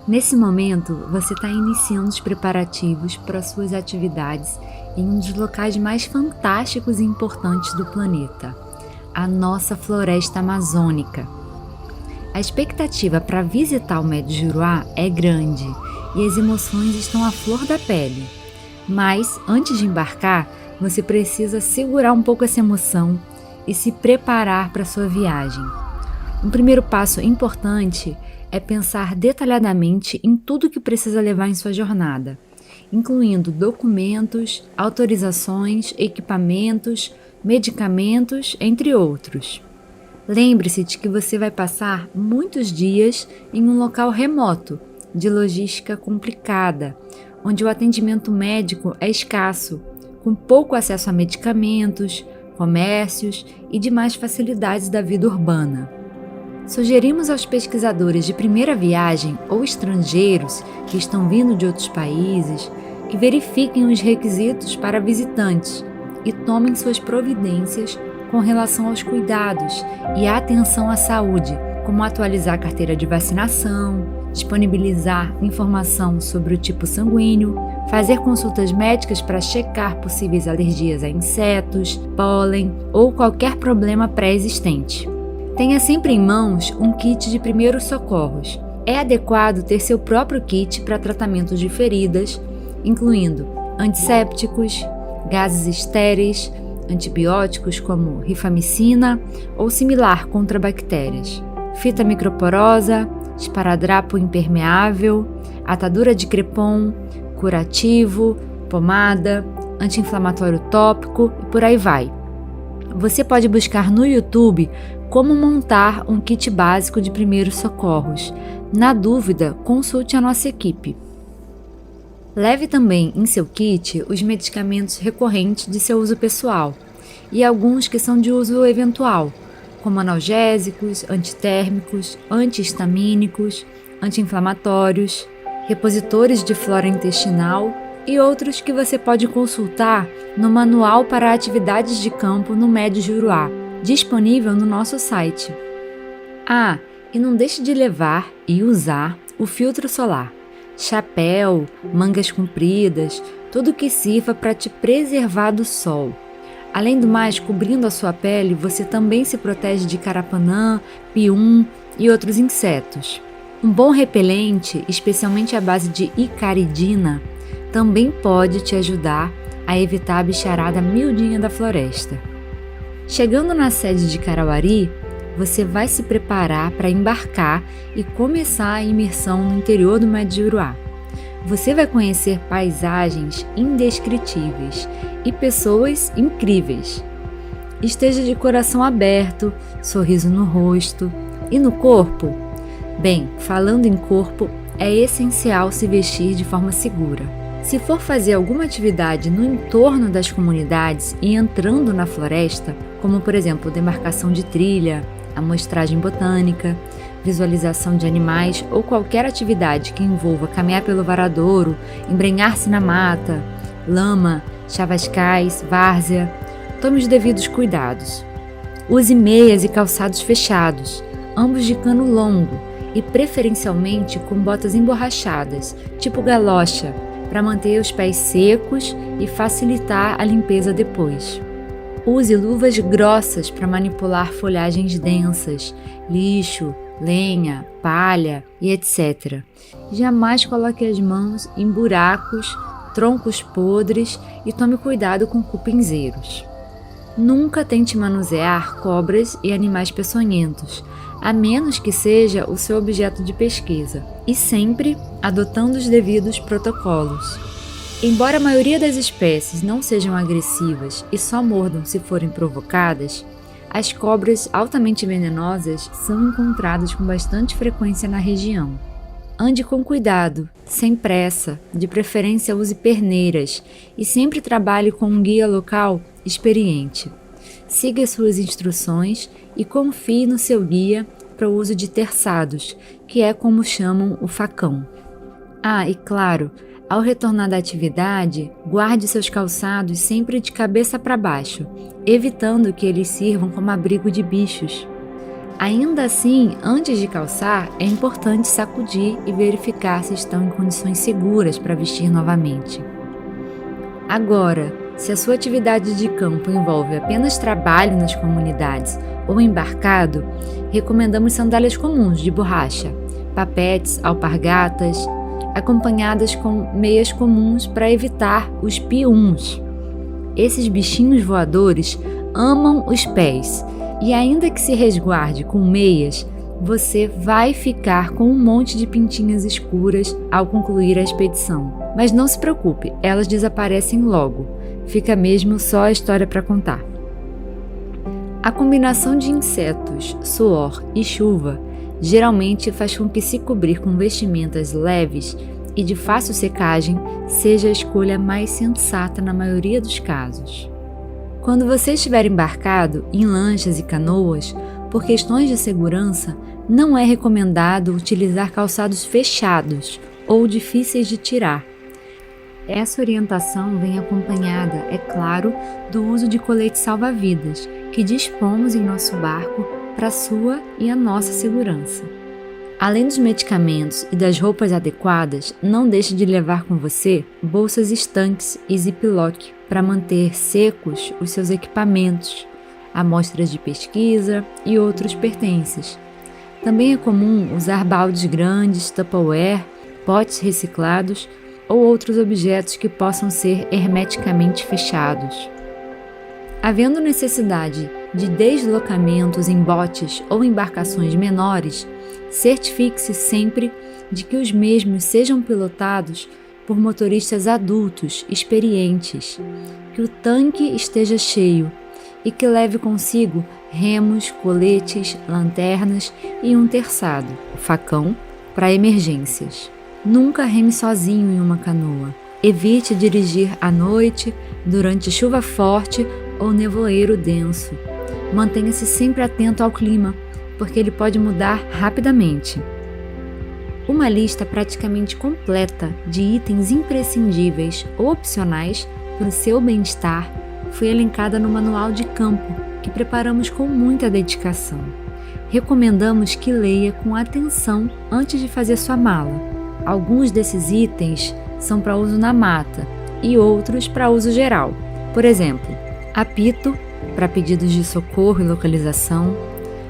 Nesse momento, você está iniciando os preparativos para suas atividades em um dos locais mais fantásticos e importantes do planeta, a nossa floresta amazônica. A expectativa para visitar o Médio Juruá é grande e as emoções estão à flor da pele. Mas, antes de embarcar, você precisa segurar um pouco essa emoção e se preparar para a sua viagem. Um primeiro passo importante é pensar detalhadamente em tudo que precisa levar em sua jornada, incluindo documentos, autorizações, equipamentos, medicamentos, entre outros. Lembre-se de que você vai passar muitos dias em um local remoto, de logística complicada, onde o atendimento médico é escasso, com pouco acesso a medicamentos, comércios e demais facilidades da vida urbana. Sugerimos aos pesquisadores de primeira viagem ou estrangeiros que estão vindo de outros países que verifiquem os requisitos para visitantes e tomem suas providências com relação aos cuidados e atenção à saúde, como atualizar a carteira de vacinação, disponibilizar informação sobre o tipo sanguíneo, fazer consultas médicas para checar possíveis alergias a insetos, pólen ou qualquer problema pré-existente. Tenha sempre em mãos um kit de primeiros socorros. É adequado ter seu próprio kit para tratamento de feridas, incluindo antissépticos, gases estéreis, antibióticos como rifamicina ou similar contra bactérias, fita microporosa, esparadrapo impermeável, atadura de crepom, curativo, pomada, anti-inflamatório tópico e por aí vai. Você pode buscar no YouTube como montar um kit básico de primeiros socorros. Na dúvida, consulte a nossa equipe. Leve também em seu kit os medicamentos recorrentes de seu uso pessoal e alguns que são de uso eventual, como analgésicos, antitérmicos, antihistamínicos, anti-inflamatórios, repositores de flora intestinal e outros que você pode consultar no Manual para Atividades de Campo no Médio Juruá, disponível no nosso site. E não deixe de levar e usar o filtro solar, chapéu, mangas compridas, tudo que sirva para te preservar do sol. Além do mais, cobrindo a sua pele, você também se protege de carapanã, pium e outros insetos. Um bom repelente, especialmente à base de icaridina, também pode te ajudar a evitar a bicharada miudinha da floresta. Chegando na sede de Carauari, você vai se preparar para embarcar e começar a imersão no interior do Médio Juruá. Você vai conhecer paisagens indescritíveis e pessoas incríveis. Esteja de coração aberto, sorriso no rosto e no corpo. Bem, falando em corpo, é essencial se vestir de forma segura. Se for fazer alguma atividade no entorno das comunidades e entrando na floresta, como por exemplo demarcação de trilha, amostragem botânica, visualização de animais ou qualquer atividade que envolva caminhar pelo varadouro, embrenhar-se na mata, lama, chavascais, várzea, tome os devidos cuidados. Use meias e calçados fechados, ambos de cano longo e preferencialmente com botas emborrachadas, tipo galocha, para manter os pés secos e facilitar a limpeza depois. Use luvas grossas para manipular folhagens densas, lixo, lenha, palha e etc. Jamais coloque as mãos em buracos, troncos podres e tome cuidado com cupinzeiros. Nunca tente manusear cobras e animais peçonhentos, a menos que seja o seu objeto de pesquisa, e sempre adotando os devidos protocolos. Embora a maioria das espécies não sejam agressivas e só mordam se forem provocadas, as cobras altamente venenosas são encontradas com bastante frequência na região. Ande com cuidado, sem pressa, de preferência use perneiras e sempre trabalhe com um guia local experiente. Siga suas instruções e confie no seu guia para o uso de terçados, que é como chamam o facão. E claro, ao retornar da atividade, guarde seus calçados sempre de cabeça para baixo, evitando que eles sirvam como abrigo de bichos. Ainda assim, antes de calçar, é importante sacudir e verificar se estão em condições seguras para vestir novamente. Agora, se a sua atividade de campo envolve apenas trabalho nas comunidades ou embarcado, recomendamos sandálias comuns de borracha, papetes, alpargatas, acompanhadas com meias comuns para evitar os piuns. Esses bichinhos voadores amam os pés e, ainda que se resguarde com meias, você vai ficar com um monte de pintinhas escuras ao concluir a expedição. Mas não se preocupe, elas desaparecem logo. Fica mesmo só a história para contar. A combinação de insetos, suor e chuva geralmente faz com que se cobrir com vestimentas leves e de fácil secagem seja a escolha mais sensata na maioria dos casos. Quando você estiver embarcado em lanchas e canoas, por questões de segurança, não é recomendado utilizar calçados fechados ou difíceis de tirar. Essa orientação vem acompanhada, é claro, do uso de coletes salva-vidas, que dispomos em nosso barco para a sua e a nossa segurança. Além dos medicamentos e das roupas adequadas, não deixe de levar com você bolsas estanques e ziplock para manter secos os seus equipamentos, amostras de pesquisa e outros pertences. Também é comum usar baldes grandes, Tupperware, potes reciclados ou outros objetos que possam ser hermeticamente fechados. Havendo necessidade de deslocamentos em botes ou embarcações menores, certifique-se sempre de que os mesmos sejam pilotados por motoristas adultos, experientes, que o tanque esteja cheio e que leve consigo remos, coletes, lanternas e um terçado, facão, para emergências. Nunca reme sozinho em uma canoa. Evite dirigir à noite, durante chuva forte ou nevoeiro denso. Mantenha-se sempre atento ao clima, porque ele pode mudar rapidamente. Uma lista praticamente completa de itens imprescindíveis ou opcionais para o seu bem-estar foi elencada no manual de campo, que preparamos com muita dedicação. Recomendamos que leia com atenção antes de fazer sua mala. Alguns desses itens são para uso na mata e outros para uso geral. Por exemplo, apito para pedidos de socorro e localização,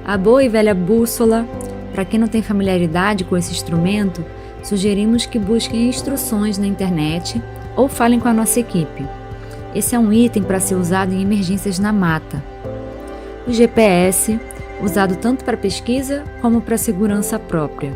a boa e velha bússola. Para quem não tem familiaridade com esse instrumento, sugerimos que busquem instruções na internet ou falem com a nossa equipe. Esse é um item para ser usado em emergências na mata. O GPS, usado tanto para pesquisa como para segurança própria.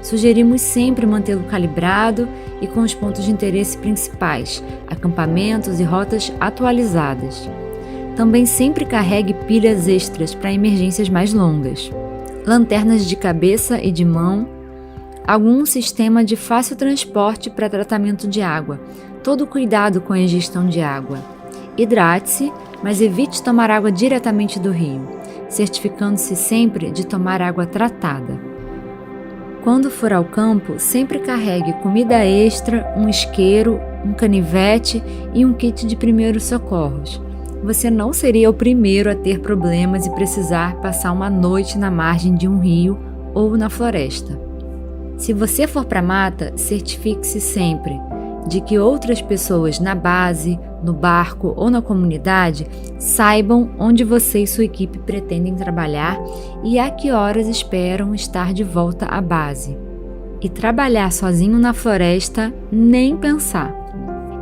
Sugerimos sempre mantê-lo calibrado e com os pontos de interesse principais, acampamentos e rotas atualizadas. Também sempre carregue pilhas extras para emergências mais longas. Lanternas de cabeça e de mão, algum sistema de fácil transporte para tratamento de água, todo cuidado com a ingestão de água. Hidrate-se, mas evite tomar água diretamente do rio, certificando-se sempre de tomar água tratada. Quando for ao campo, sempre carregue comida extra, um isqueiro, um canivete e um kit de primeiros socorros. Você não seria o primeiro a ter problemas e precisar passar uma noite na margem de um rio ou na floresta. Se você for para a mata, certifique-se sempre de que outras pessoas na base, no barco ou na comunidade saibam onde você e sua equipe pretendem trabalhar e a que horas esperam estar de volta à base. E trabalhar sozinho na floresta, nem pensar.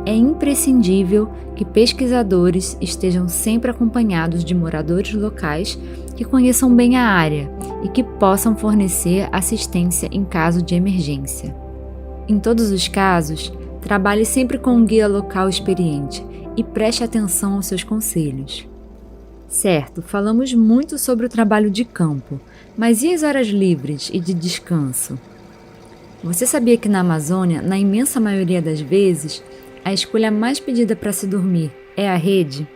É imprescindível que pesquisadores estejam sempre acompanhados de moradores locais que conheçam bem a área e que possam fornecer assistência em caso de emergência. Em todos os casos, trabalhe sempre com um guia local experiente e preste atenção aos seus conselhos. Certo, falamos muito sobre o trabalho de campo, mas e as horas livres e de descanso? Você sabia que na Amazônia, na imensa maioria das vezes, a escolha mais pedida para se dormir é a rede?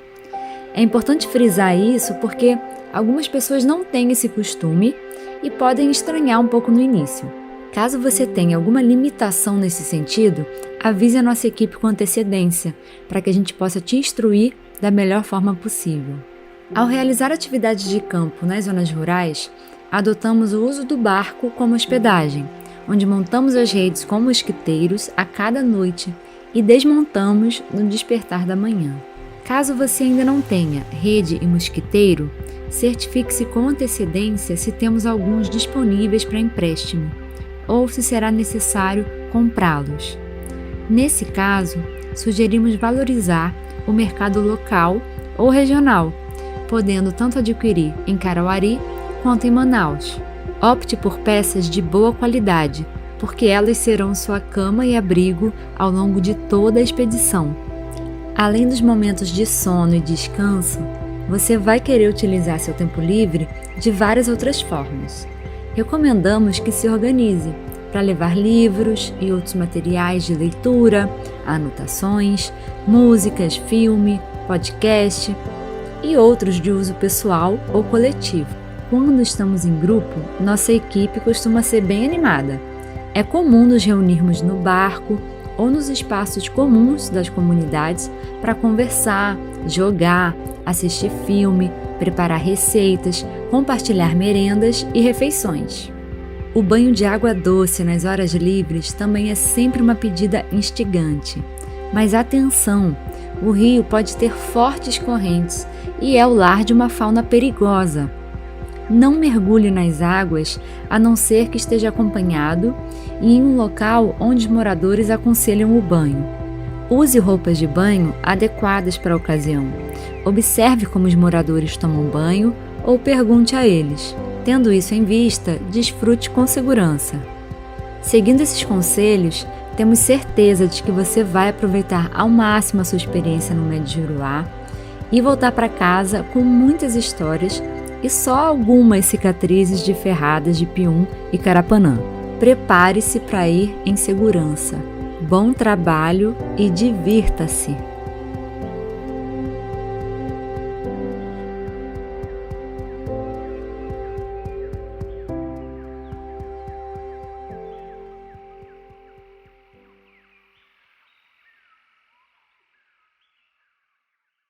É importante frisar isso porque algumas pessoas não têm esse costume e podem estranhar um pouco no início. Caso você tenha alguma limitação nesse sentido, avise a nossa equipe com antecedência, para que a gente possa te instruir da melhor forma possível. Ao realizar atividades de campo nas zonas rurais, adotamos o uso do barco como hospedagem, onde montamos as redes com mosquiteiros a cada noite e desmontamos no despertar da manhã. Caso você ainda não tenha rede e mosquiteiro, certifique-se com antecedência se temos alguns disponíveis para empréstimo ou se será necessário comprá-los. Nesse caso, sugerimos valorizar o mercado local ou regional, podendo tanto adquirir em Carauari quanto em Manaus. Opte por peças de boa qualidade, porque elas serão sua cama e abrigo ao longo de toda a expedição. Além dos momentos de sono e descanso, você vai querer utilizar seu tempo livre de várias outras formas. Recomendamos que se organize para levar livros e outros materiais de leitura, anotações, músicas, filme, podcast e outros de uso pessoal ou coletivo. Quando estamos em grupo, nossa equipe costuma ser bem animada. É comum nos reunirmos no barco ou nos espaços comuns das comunidades para conversar, jogar, assistir filme, preparar receitas, compartilhar merendas e refeições. O banho de água doce nas horas livres também é sempre uma pedida instigante. Mas atenção, o rio pode ter fortes correntes e é o lar de uma fauna perigosa. Não mergulhe nas águas a não ser que esteja acompanhado e em um local onde os moradores aconselham o banho. Use roupas de banho adequadas para a ocasião. Observe como os moradores tomam banho ou pergunte a eles. Tendo isso em vista, desfrute com segurança. Seguindo esses conselhos, temos certeza de que você vai aproveitar ao máximo a sua experiência no Médio Juruá e voltar para casa com muitas histórias e só algumas cicatrizes de ferradas de Pium e Carapanã. Prepare-se para ir em segurança. Bom trabalho e divirta-se!